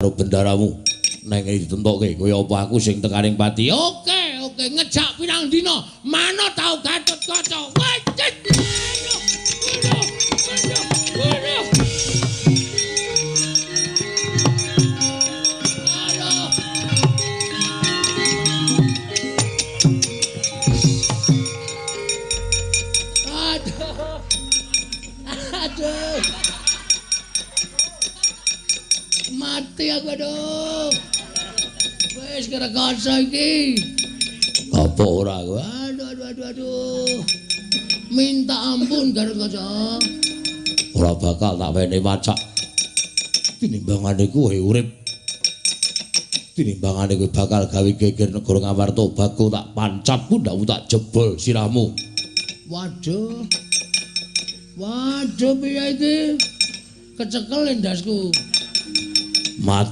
karo bendaramu. Neng ditentokke kaya apa aku sing tekaning pati. Oke, ngejak pirang dina. Mana tau Gatotkaca. Wajit. Aduh. Mati aku aduh. Wis kerekoso iki. Apa ora aku? Aduh. Minta ampun Gatotkaca. Ora bakal tak wene wacak. Tinimbangane kowe urip. Tinimbangane kowe bakal gawe geger negara Ngamarta bago tak pancat pundakmu tak jebol sirahmu. Waduh piye iki? Kecekel endasku. Mati.